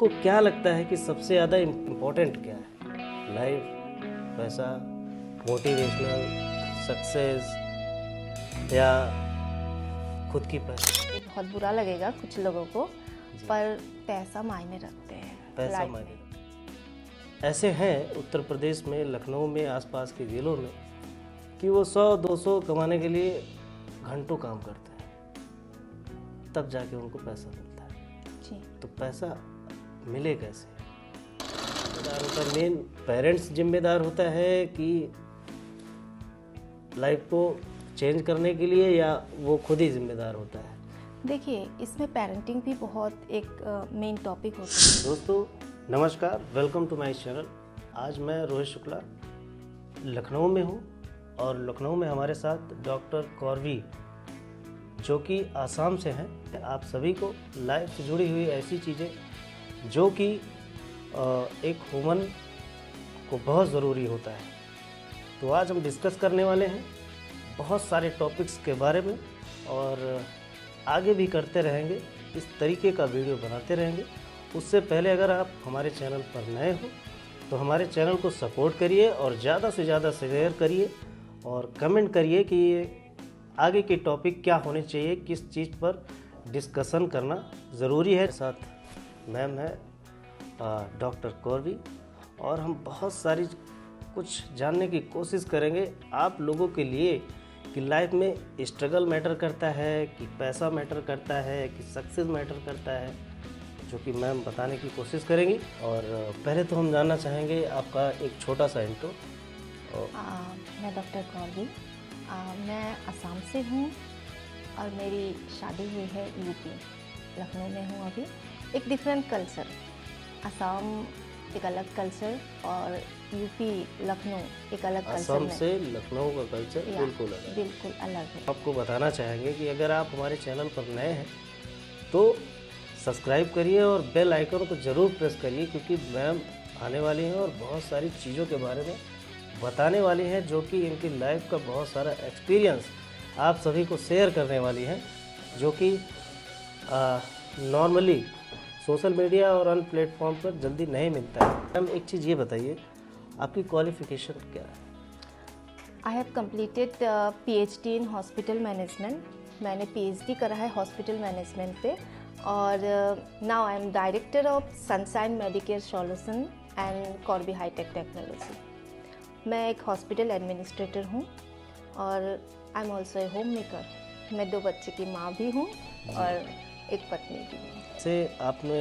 आपको क्या लगता है कि सबसे ज़्यादा इम्पोर्टेंट क्या है? लाइफ, पैसा, मोटिवेशनल, सक्सेस या खुद की पहचान? ये बहुत बुरा लगेगा कुछ लोगों को, जी, पर पैसा मायने रखते हैं पैसा लाइफ मायने में। रखता है। ऐसे हैं उत्तर प्रदेश में, लखनऊ में, आसपास के ज़िलों में कि वो 100-200 कमाने के लिए घंटों काम करते हैं, तब जाके उनको पैसा मिलता है। जी, तो पैसा मिले कैसे? जिम्मेदार होता है, मेन पेरेंट्स जिम्मेदार होता है कि लाइफ को चेंज करने के लिए, या वो खुद ही जिम्मेदार होता है? देखिए इसमें पेरेंटिंग भी बहुत एक मेन टॉपिक होता है। दोस्तों नमस्कार, वेलकम टू माय चैनल। आज मैं रोहित शुक्ला लखनऊ में हूँ और लखनऊ में हमारे साथ डॉक्टर कौरवी जो कि आसाम से हैं। आप सभी को लाइफ से जुड़ी हुई ऐसी चीज़ें जो कि एक ह्यूमन को बहुत ज़रूरी होता है, तो आज हम डिस्कस करने वाले हैं बहुत सारे टॉपिक्स के बारे में और आगे भी करते रहेंगे, इस तरीके का वीडियो बनाते रहेंगे। उससे पहले अगर आप हमारे चैनल पर नए हो तो हमारे चैनल को सपोर्ट करिए और ज़्यादा से ज़्यादा शेयर करिए और कमेंट करिए कि आगे के टॉपिक क्या होने चाहिए, किस चीज़ पर डिस्कशन करना ज़रूरी है। साथ मैम है डॉक्टर कौरवी और हम बहुत सारी कुछ जानने की कोशिश करेंगे आप लोगों के लिए कि लाइफ में स्ट्रगल मैटर करता है, कि पैसा मैटर करता है, कि सक्सेस मैटर करता है, जो कि मैम बताने की कोशिश करेंगी। और पहले तो हम जानना चाहेंगे आपका एक छोटा सा इंट्रो। मैं डॉक्टर कौरवी, मैं असम से हूँ और मेरी शादी हुई है यूपी। लखनऊ में हूँ अभी। एक डिफरेंट कल्चर, असम एक अलग कल्चर और यूपी लखनऊ एक अलग कल्चर असम में। से लखनऊ का कल्चर बिल्कुल अलग है। बिल्कुल अलग है। आपको बताना चाहेंगे कि अगर आप हमारे चैनल पर नए हैं तो सब्सक्राइब करिए और बेल आइकन को ज़रूर प्रेस करिए, क्योंकि मैम आने वाली हैं और बहुत सारी चीज़ों के बारे में बताने वाली हैं जो कि इनकी लाइफ का बहुत सारा एक्सपीरियंस आप सभी को शेयर करने वाली हैं, जो कि नॉर्मली सोशल मीडिया और अन्य प्लेटफॉर्म पर जल्दी नहीं मिलता है। मैम एक चीज़ ये बताइए, आपकी क्वालिफ़िकेशन क्या है? I have completed PhD in hospital management. मैंने PhD करा है हॉस्पिटल मैनेजमेंट पे और now I am director of Sunshine Medicare Solution and Corby Hitech Technology. मैं एक हॉस्पिटल एडमिनिस्ट्रेटर हूँ और I am also a home maker. मैं 2 बच्चे की माँ भी हूँ और एक पत्नी भी हूँ। से आपने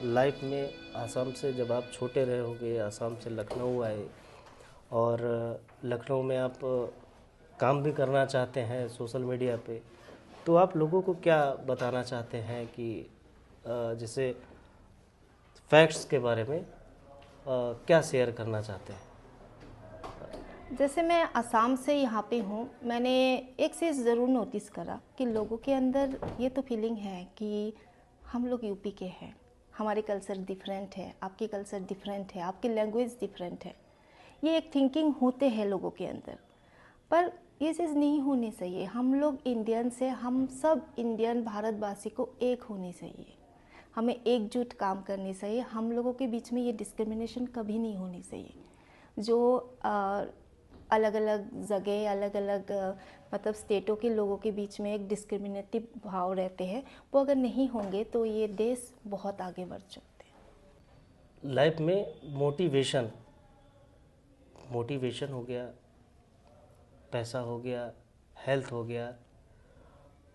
लाइफ में आसाम से, जब आप छोटे रहे होंगे, आसाम से लखनऊ आए और लखनऊ में आप काम भी करना चाहते हैं सोशल मीडिया पे, तो आप लोगों को क्या बताना चाहते हैं कि जैसे फैक्ट्स के बारे में क्या शेयर करना चाहते हैं? जैसे मैं असम से यहाँ पे हूँ, मैंने एक चीज़ ज़रूर नोटिस करा कि लोगों के अंदर ये तो फीलिंग है कि हम लोग यूपी के हैं, हमारे कल्चर डिफरेंट है, आपकी कल्चर डिफरेंट है, आपकी लैंग्वेज डिफरेंट है। ये एक थिंकिंग होते हैं लोगों के अंदर, पर ये चीज़ नहीं होनी चाहिए। हम लोग इंडियन से, हम सब इंडियन भारतवासी को एक होनी चाहिए, हमें एकजुट काम करनी चाहिए। हम लोगों के बीच में ये डिस्क्रिमिनेशन कभी नहीं होनी चाहिए। जो अलग अलग जगह, अलग अलग मतलब स्टेटों के लोगों के बीच में एक डिस्क्रिमिनेटिव भाव रहते हैं, वो अगर नहीं होंगे तो ये देश बहुत आगे बढ़ सकते हैं। लाइफ में मोटिवेशन हो गया, पैसा हो गया, हेल्थ हो गया,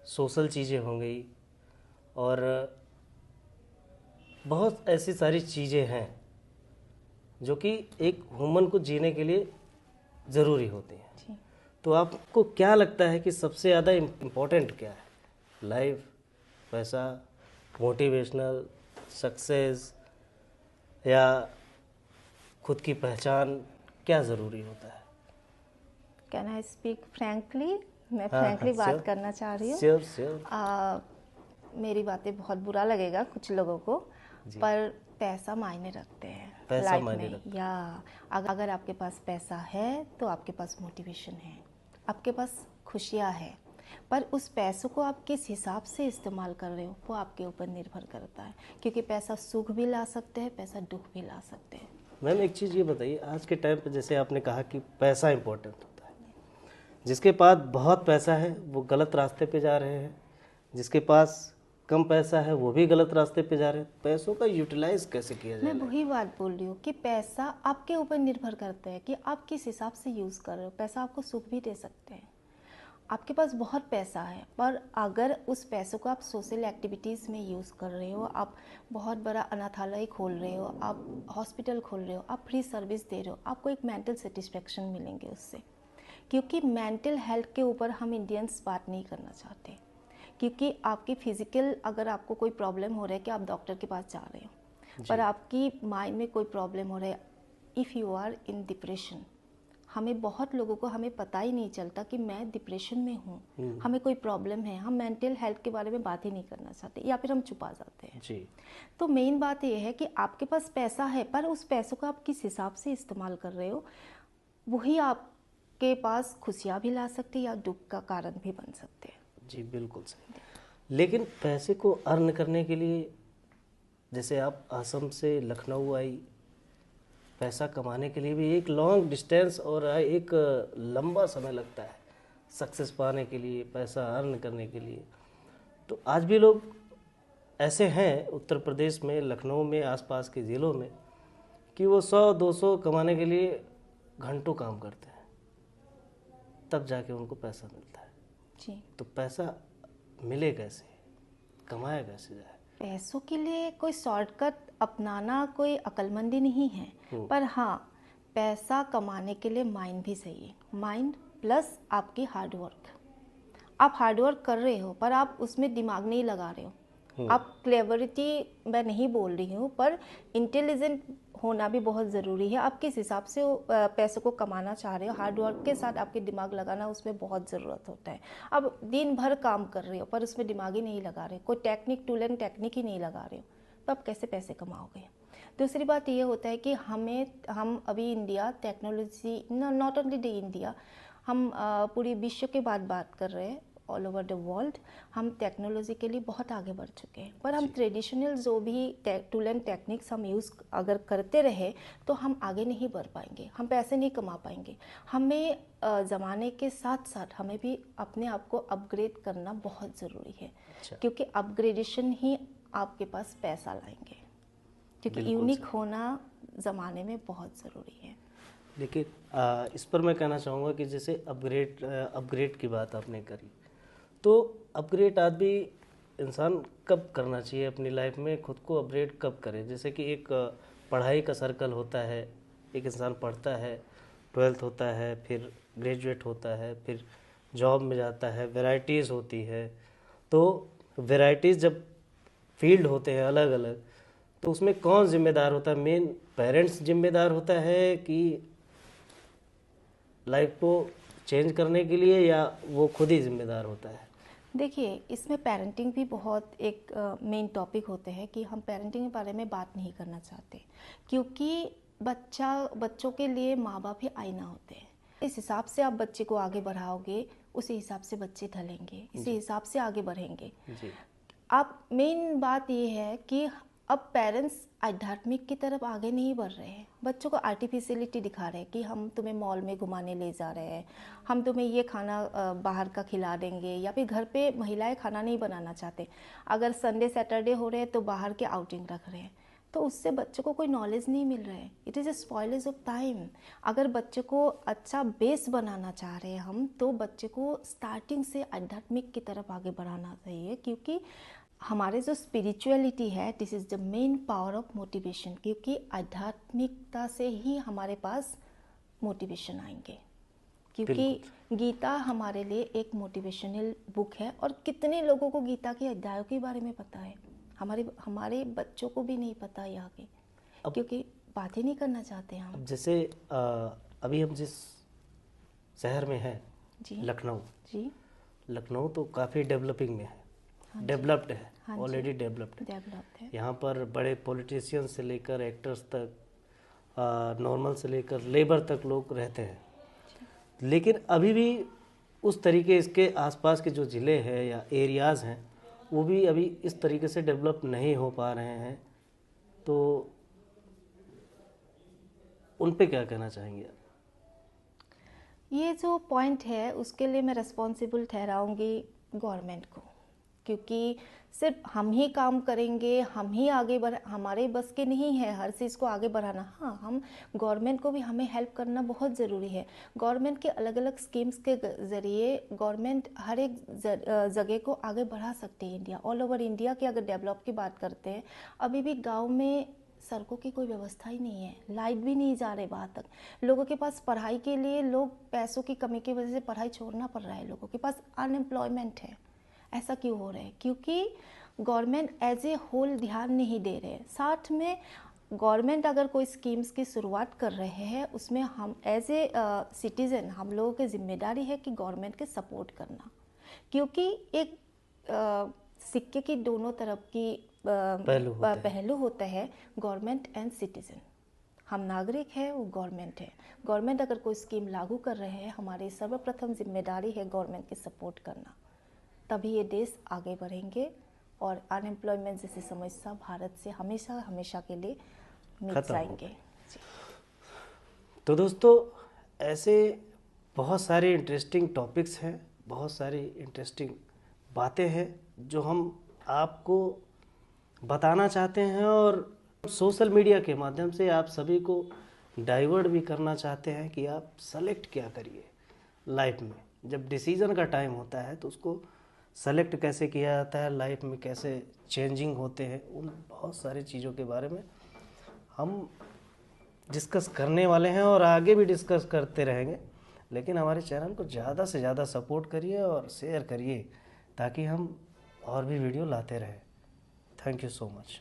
सोशल चीज़ें हो गई और बहुत ऐसी सारी चीज़ें हैं जो कि एक ह्यूमन को जीने के लिए ज़रूरी होती हैं। जी, तो आपको क्या लगता है कि सबसे ज़्यादा इम्पोर्टेंट क्या है? लाइफ, पैसा, मोटिवेशनल, सक्सेस या खुद की पहचान, क्या ज़रूरी होता है? Can I speak frankly? मैं हाँ, फ्रैंकली हाँ, बात करना चाह रही हूँ। श्योर। मेरी बातें बहुत बुरा लगेगा कुछ लोगों को, जी। पर पैसा मायने रखते हैं पैसा लाइफ मायने में। रखता या अगर आपके पास पैसा है तो आपके पास मोटिवेशन है, आपके पास खुशियाँ है। पर उस पैसों को आप किस हिसाब से इस्तेमाल कर रहे हो वो आपके ऊपर निर्भर करता है, क्योंकि पैसा सुख भी ला सकते हैं, पैसा दुख भी ला सकते हैं। मैम एक चीज़ ये बताइए, आज के टाइम पे जैसे आपने कहा कि पैसा इम्पोर्टेंट होता है, जिसके पास बहुत पैसा है वो गलत रास्ते पे जा रहे हैं, जिसके पास कम पैसा है वो भी गलत रास्ते पे जा रहे हैं। पैसों का यूटिलाइज कैसे किया मैं जाए? वही बात बोल रही हूँ कि पैसा आपके ऊपर निर्भर करता है कि आप किस हिसाब से यूज़ कर रहे हो। पैसा आपको सुख भी दे सकते हैं। आपके पास बहुत पैसा है, पर अगर उस पैसों को आप सोशल एक्टिविटीज़ में यूज़ कर रहे हो, आप बहुत बड़ा अनाथालय खोल रहे हो, आप हॉस्पिटल खोल रहे हो, आप फ्री सर्विस दे रहे हो, आपको एक मेंटल सेटिस्फेक्शन मिलेंगे उससे। क्योंकि मेंटल हेल्थ के ऊपर हम इंडियंस बात नहीं करना चाहते, क्योंकि आपकी फिजिकल अगर आपको कोई प्रॉब्लम हो रहा है कि आप डॉक्टर के पास जा रहे हो, पर आपकी माइंड में कोई प्रॉब्लम हो रहा है, if you are in depression, हमें बहुत लोगों को हमें पता ही नहीं चलता कि मैं डिप्रेशन में हूँ, हमें कोई प्रॉब्लम है, हम मेंटल हेल्थ के बारे में बात ही नहीं करना चाहते या फिर हम छुपा जाते हैं। जी। तो मेन बात यह है कि आपके पास पैसा है, पर उस पैसों को आप किस हिसाब से इस्तेमाल कर रहे हो वही आपके पास खुशियाँ भी ला सकती है या दुख का कारण भी बन सकते हैं। जी बिल्कुल सही। लेकिन पैसे को अर्न करने के लिए, जैसे आप असम से लखनऊ आई, पैसा कमाने के लिए भी एक लॉन्ग डिस्टेंस और एक लंबा समय लगता है सक्सेस पाने के लिए, पैसा अर्न करने के लिए। तो आज भी लोग ऐसे हैं उत्तर प्रदेश में, लखनऊ में, आसपास के ज़िलों में, कि वो 100-200 कमाने के लिए घंटों काम करते हैं, तब जाके उनको पैसा मिलता है। जी। तो पैसा मिले कैसे, कमाया कैसे जाए? पैसों के लिए कोई शॉर्टकट अपनाना कोई अक्लमंदी नहीं है, पर हाँ, पैसा कमाने के लिए माइंड भी चाहिए। माइंड प्लस आपकी हार्डवर्क। आप हार्डवर्क कर रहे हो पर आप उसमें दिमाग नहीं लगा रहे हो। आप क्लेवरिटी मैं नहीं बोल रही हूँ, पर इंटेलिजेंट होना भी बहुत ज़रूरी है। आप किस हिसाब से पैसों को कमाना चाह रहे हो, हार्डवर्क के साथ आपके दिमाग लगाना उसमें बहुत ज़रूरत होता है। अब दिन भर काम कर रहे हो पर उसमें दिमाग ही नहीं लगा रहे, कोई टेक्निक टूल एंड टेक्निक ही नहीं लगा रहे हो, तो आप कैसे पैसे कमाओगे? दूसरी बात ये होता है कि हम अभी India technology, not only the India, हम पूरी विश्व के बात कर रहे हैं, ऑल ओवर द वर्ल्ड हम टेक्नोलॉजी के लिए बहुत आगे बढ़ चुके हैं। पर हम ट्रेडिशनल जो भी टूल एंड टेक्निक्स हम यूज़ अगर करते रहे तो हम आगे नहीं बढ़ पाएंगे, हम पैसे नहीं कमा पाएंगे। हमें ज़माने के साथ साथ हमें भी अपने आप को अपग्रेड करना बहुत ज़रूरी है। क्योंकि अपग्रेडेशन ही आपके पास पैसा लाएंगे, क्योंकि यूनिक होना ज़माने में बहुत ज़रूरी है। लेकिन इस पर मैं कहना चाहूँगा कि जैसे अपग्रेड की बात आपने करी, तो अपग्रेड आदमी इंसान कब करना चाहिए अपनी लाइफ में, खुद को अपग्रेड कब करे? जैसे कि एक पढ़ाई का सर्कल होता है, एक इंसान पढ़ता है, 12th होता है, फिर ग्रेजुएट होता है, फिर जॉब में जाता है, वैरायटीज़ होती है। तो वैरायटीज़ जब फील्ड होते हैं अलग अलग, तो उसमें कौन जिम्मेदार होता है? मेन पेरेंट्स जिम्मेदार होता है कि लाइफ को चेंज करने के लिए, या वो खुद ही जिम्मेदार होता है? देखिए, इसमें पेरेंटिंग भी बहुत एक मेन टॉपिक होते हैं कि हम पेरेंटिंग के बारे में बात नहीं करना चाहते, क्योंकि बच्चों के लिए माँ बाप ही आईना होते हैं। इस हिसाब से आप बच्चे को आगे बढ़ाओगे, उसी हिसाब से बच्चे ढलेंगे, इसी हिसाब से आगे बढ़ेंगे। जी। अब मेन बात ये है कि अब पेरेंट्स आध्यात्मिक की तरफ आगे नहीं बढ़ रहे हैं, बच्चों को आर्टिफिशियलिटी दिखा रहे हैं कि हम तुम्हें मॉल में घुमाने ले जा रहे हैं, हम तुम्हें ये खाना बाहर का खिला देंगे, या फिर घर पे महिलाएं खाना नहीं बनाना चाहते, अगर संडे सैटरडे हो रहे हैं तो बाहर के आउटिंग रख रहे हैं। तो उससे बच्चों को कोई नॉलेज नहीं मिल रहा है। It is a spoilage of time. अगर बच्चे को अच्छा बेस बनाना चाह रहे हैं हम, तो बच्चे को स्टार्टिंग से आध्यात्मिक की तरफ आगे बढ़ाना चाहिए, क्योंकि हमारे जो स्पिरिचुअलिटी है, this is the main power of motivation. क्योंकि आध्यात्मिकता से ही हमारे पास मोटिवेशन आएंगे, क्योंकि गीता हमारे लिए एक मोटिवेशनल बुक है। और कितने लोगों को गीता के अध्यायों के बारे में पता है? हमारे बच्चों को भी नहीं पता यहाँ के, क्योंकि बात ही नहीं करना चाहते हम। अब जैसे अभी हम जिस शहर में हैं, जी, लखनऊ जी, लखनऊ तो काफ़ी डेवलपिंग में है, डेवलप्ड है, हाँ ऑलरेडी डेवलप्ड है। डेवलप्ड है। यहाँ पर बड़े पॉलिटिशियंस से लेकर एक्टर्स तक, नॉर्मल से लेकर लेबर तक लोग रहते हैं। लेकिन अभी भी उस तरीके इसके आसपास के जो ज़िले हैं या एरियाज़ हैं वो भी अभी इस तरीके से डेवलप नहीं हो पा रहे हैं, तो उन पे क्या कहना चाहेंगे आप? ये जो पॉइंट है उसके लिए मैं रिस्पॉन्सिबल ठहराऊंगी गवर्नमेंट को, क्योंकि सिर्फ हम ही काम करेंगे, हम ही आगे बढ़, हमारे बस के नहीं है हर चीज़ को आगे बढ़ाना। हाँ, हम गवर्नमेंट को भी हमें हेल्प करना बहुत ज़रूरी है। गवर्नमेंट के अलग अलग स्कीम्स के ज़रिए गवर्नमेंट हर एक जगह को आगे बढ़ा सकती है। इंडिया, ऑल ओवर इंडिया की अगर डेवलप की बात करते हैं, अभी भी गाँव में सड़कों की कोई व्यवस्था ही नहीं है, लाइट भी नहीं जा रहे वहाँ तक। लोगों के पास पढ़ाई के लिए, लोग पैसों की कमी की वजह से पढ़ाई छोड़ना पड़ रहा है, लोगों के पास अनएम्प्लॉयमेंट है। ऐसा क्यों हो रहा है? क्योंकि गवर्नमेंट एज ए होल ध्यान नहीं दे रहे हैं। साथ में गवर्नमेंट अगर कोई स्कीम्स की शुरुआत कर रहे हैं, उसमें हम एज ए सिटीज़न, हम लोगों की जिम्मेदारी है कि गवर्नमेंट के सपोर्ट करना, क्योंकि एक सिक्के की दोनों तरफ की पहलू होता है, गवर्नमेंट एंड सिटीज़न। हम नागरिक हैं, वो गवर्नमेंट है। गवर्नमेंट अगर कोई स्कीम लागू कर रहे हैं, हमारी सर्वप्रथम जिम्मेदारी है गवर्नमेंट की सपोर्ट करना, तभी ये देश आगे बढ़ेंगे और अनएम्प्लॉयमेंट जैसी समस्या भारत से हमेशा हमेशा के लिए मिट जाएंगे। तो दोस्तों, ऐसे बहुत सारे इंटरेस्टिंग टॉपिक्स हैं, बहुत सारी इंटरेस्टिंग बातें हैं जो हम आपको बताना चाहते हैं और सोशल मीडिया के माध्यम से आप सभी को डाइवर्ट भी करना चाहते हैं कि आप सेलेक्ट क्या करिए लाइफ में। जब डिसीज़न का टाइम होता है तो उसको सेलेक्ट कैसे किया जाता है, लाइफ में कैसे चेंजिंग होते हैं, उन बहुत सारी चीज़ों के बारे में हम डिस्कस करने वाले हैं और आगे भी डिस्कस करते रहेंगे। लेकिन हमारे चैनल को ज़्यादा से ज़्यादा सपोर्ट करिए और शेयर करिए ताकि हम और भी वीडियो लाते रहें। Thank you so much.